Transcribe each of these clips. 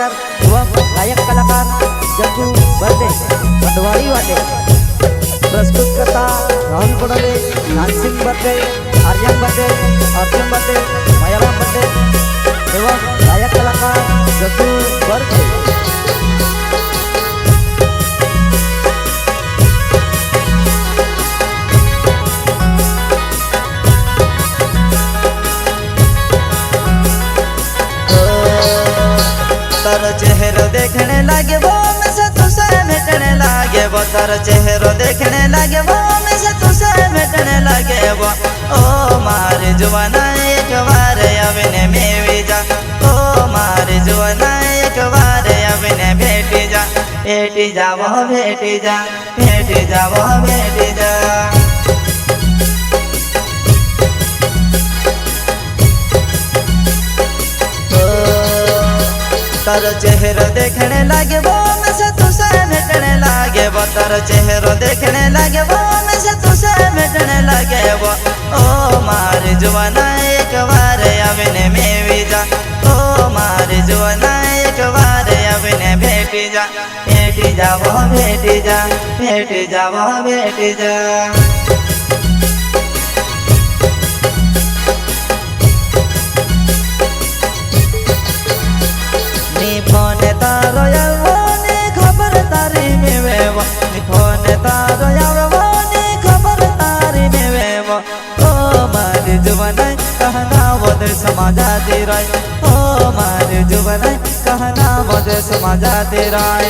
Director एवं गायक कलाकार जग्गू बर्दे पंडवाड़ी वाले। प्रस्तुत करता Rahul कोडले, Nan Singh birthday, Aryan birthday, Arjun birthday, Mayaram birthday एवं गायक कलाकार जग्गू बर्दे। तारो चेहरा देखने लागे वो में से तुझसे मिटने लागे वो। तारो चेहरा देखने लागे वो में से तुझसे मिटने लागे वो। ओ मारे जुवाना एक बार अविने में जा। ओ मारे जुवाना एक बार अविने भेटी जा। भेटी जा वो भेटी जा, भेटी जा वो भेटी जा। तारो चेहरा देखने लागे वो में से तुझसे मिटने लागे वो। तारो चेहरा देखने लागे वो में से तुझसे मिटने लागे वो। ओ मारे जुवाना एक बार अविने में जा। ओ मारे जुवाना एक बार अविने भेटी जा। भेटी जा वो भेटी जा, भेटी जा वो भेटी जा। फोन तारो यावने खबर तारी में वेवो। फोन तारो यावने खबर तारी में वेवो। ओ मारे जुवाना कहना वदे समाजा दे राय। ओ मारे जुवाना कहना वदे समाजा दे राय।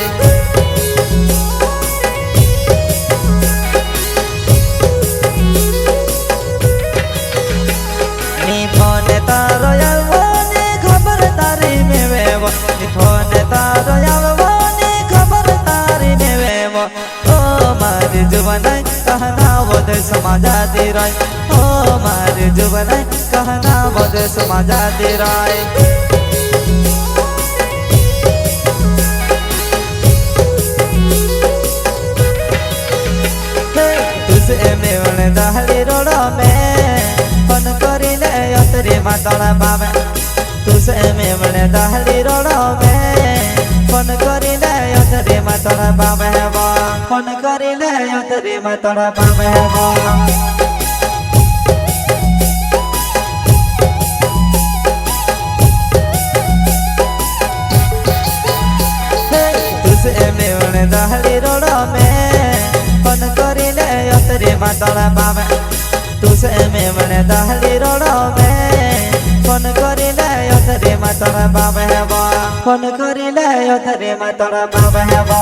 फोन तारो यावने खबर तारी में वेवो। फोन तारो यावने खबर तारी में वेवो। ओ मारे जुवाना कहना वदे समाजा दे राय। ओ मारे जुवाना कहना वदे समाजा दे राय। तुझे मेवण दहली रोड़ा में फोन करिले अतरे मातड़ा पावे। तुझे मेवण दहली रोड़ा में फोन करिले अतरे मातड़ा पावे वो। फोन करिले अतरे मातड़ा पावे वो। तुझे मेवण दहली रोड़ा में फोन करिले अतरे मातड़ा पावे। तुझे मेवण दहली रोड़ा में फोन करिले अतरे मातड़ा पावे वो। फोन करिले अतरे मातड़ा पावे वो।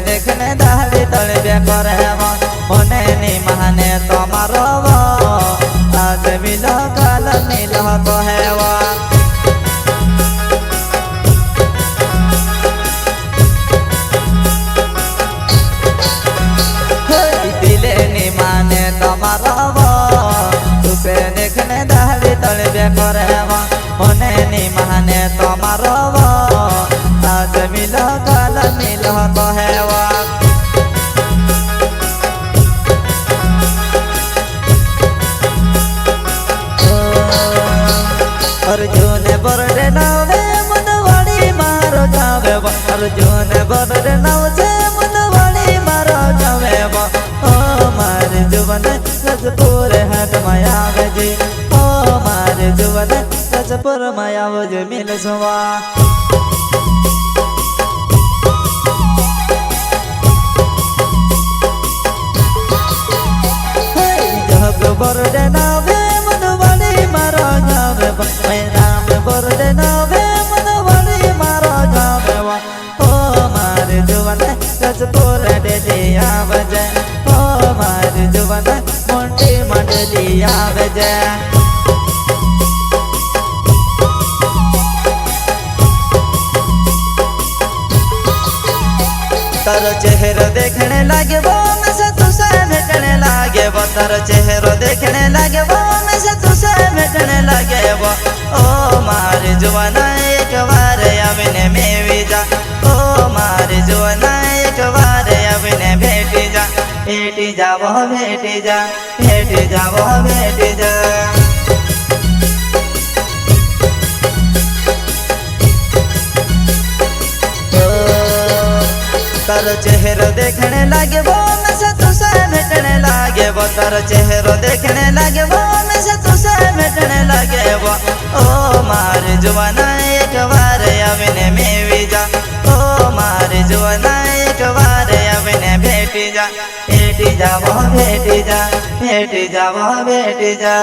देखने दहली तलबे करे वो। होने नी माने तुम्हारो वो। आज मिलो कल मिलो तो है वो। दिले नी माने तुम्हारो वो। तुझे देखने दहली तलबे करे वो। होने नी माने तुम्हारो वो। आज मिलो कल मिलो तो है वो। अर्जुन बरडे नावे मुनवाड़ी मारो जावे वो। अर्जुन बरडे नावे मुनवाड़ी मारो जावे वो। ओ मारे जुवाना रजपुर हाट माया जी। ओ मारे जुवाना रजपुर माया जी मिल सुवा। बरडे नावे मुनवाड़ी मारो जावे वो। राम बरडे नावे मुनवाड़ी मारो जावे वो। ओ मारे जुवाना रजपुर डेलिया बजे। ओ मारे जुवाना मोंटी मंडलिया बजे। तारो चेहरा देखने लागे वो मैं से तुसे भेटने लागे वो तारो चेहरा देखने लागे वो मैं से तुसे भेटने लागे वो ओ मारी जुवाना एक बार अविने में जा ओ मारी जुवाना एक बार अविने भेटी जा वो भेटी जा वो भेटी जा। तारो चेहरा देखने लागे वो मैं से तुसे भेटने लागे वो तारो चेहरा देखने लागे वो मैं से तुसे भेटने लागे वो ओ मारी जुवाना एक बार अविने में जा ओ मारी जुवाना एक बार अविने भेटी जा वो भेटी जा वो भेटी जा।